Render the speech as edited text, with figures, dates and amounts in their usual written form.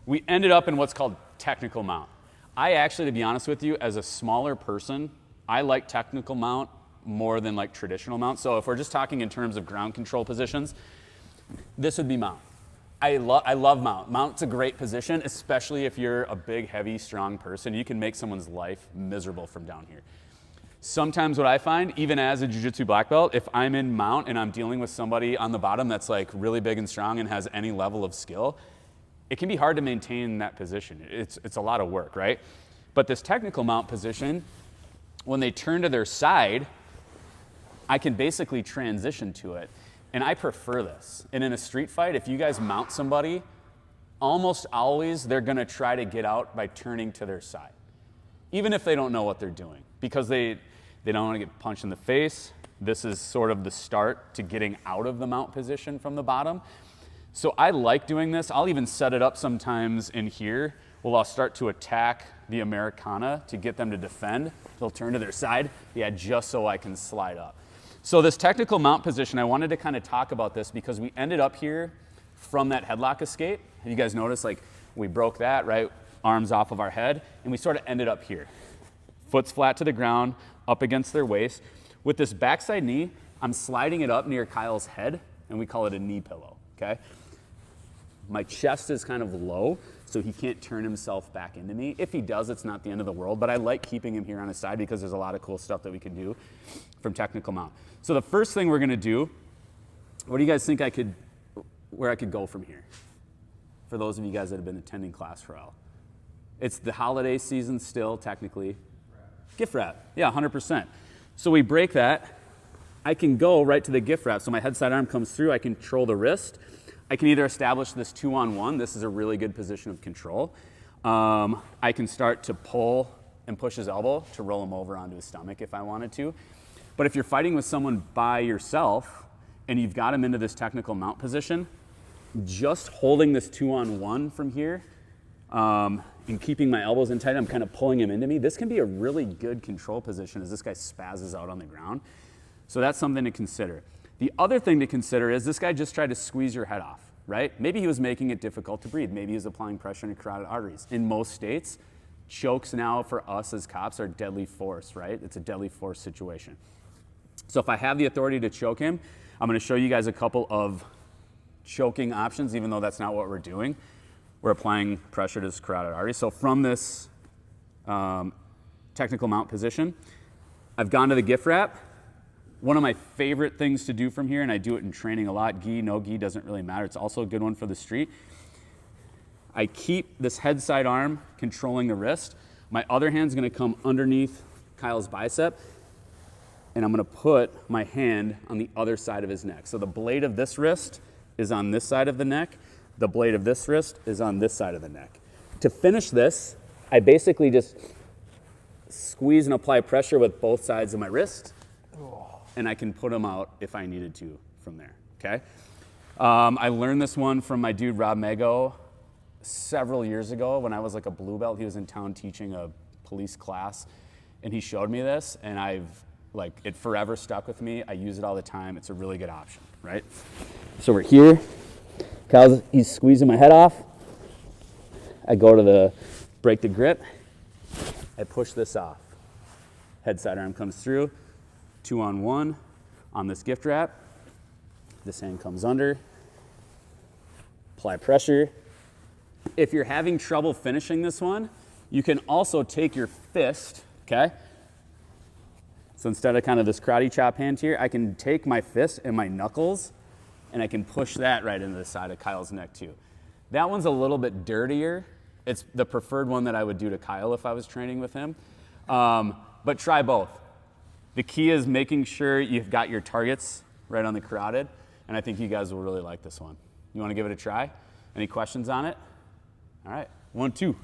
we ended up in what's called technical mount. I actually, to be honest with you, as a smaller person, I like technical mount more than like traditional mount. So if we're just talking in terms of ground control positions, this would be mount. I love mount. Mount's a great position, especially if you're a big, heavy, strong person. You can make someone's life miserable from down here. Sometimes what I find, even as a jiu-jitsu black belt, if I'm in mount and I'm dealing with somebody on the bottom that's like really big and strong and has any level of skill, it can be hard to maintain that position. It's a lot of work, right? But this technical mount position, when they turn to their side, I can basically transition to it. And I prefer this. And in a street fight, if you guys mount somebody, almost always they're gonna try to get out by turning to their side, even if they don't know what they're doing, because they don't wanna get punched in the face. This is sort of the start to getting out of the mount position from the bottom. So I like doing this. I'll even set it up sometimes in here. Well, I'll start to attack the Americana to get them to defend. They'll turn to their side, yeah, just so I can slide up. So this technical mount position, I wanted to kind of talk about this because we ended up here from that headlock escape. You guys notice, like, we broke that, right? Arms off of our head, and we sort of ended up here. Foot's flat to the ground, up against their waist. With this backside knee, I'm sliding it up near Kyle's head, and we call it a knee pillow, okay? My chest is kind of low, so he can't turn himself back into me. If he does, it's not the end of the world, but I like keeping him here on his side because there's a lot of cool stuff that we can do from technical mount. So the first thing we're gonna do, what do you guys think where I could go from here? For those of you guys that have been attending class for a while. It's the holiday season still, technically. Gift wrap, yeah, 100%. So we break that. I can go right to the gift wrap. So my head side arm comes through, I control the wrist. I can either establish this 2-on-1. This is a really good position of control. I can start to pull and push his elbow to roll him over onto his stomach if I wanted to. But if you're fighting with someone by yourself and you've got him into this technical mount position, just holding this 2-on-1 from here and keeping my elbows in tight, I'm kind of pulling him into me. This can be a really good control position as this guy spazzes out on the ground. So that's something to consider. The other thing to consider is this guy just tried to squeeze your head off, right? Maybe he was making it difficult to breathe. Maybe he was applying pressure into carotid arteries. In most states, chokes now for us as cops are deadly force, right? It's a deadly force situation. So if I have the authority to choke him, I'm gonna show you guys a couple of choking options, even though that's not what we're doing. We're applying pressure to his carotid artery. So from this technical mount position, I've gone to the gift wrap. One of my favorite things to do from here, and I do it in training a lot, gi, no gi, doesn't really matter. It's also a good one for the street. I keep this head side arm controlling the wrist. My other hand's gonna come underneath Kyle's bicep, and I'm gonna put my hand on the other side of his neck. So the blade of this wrist is on this side of the neck. The blade of this wrist is on this side of the neck. To finish this, I basically just squeeze and apply pressure with both sides of my wrist, and I can put them out if I needed to from there, okay? I learned this one from my dude, Rob Mago, several years ago when I was like a blue belt. He was in town teaching a police class, and he showed me this, and it forever stuck with me. I use it all the time. It's a really good option, right? So we're here. He's squeezing my head off. I go to break the grip. I push this off. Head side arm comes through. 2-on-1 on this gift wrap. This hand comes under. Apply pressure. If you're having trouble finishing this one, you can also take your fist, okay? So instead of kind of this karate chop hand here, I can take my fist and my knuckles and I can push that right into the side of Kyle's neck too. That one's a little bit dirtier. It's the preferred one that I would do to Kyle if I was training with him. But try both. The key is making sure you've got your targets right on the carotid, and I think you guys will really like this one. You wanna give it a try? Any questions on it? All right, 1, 2.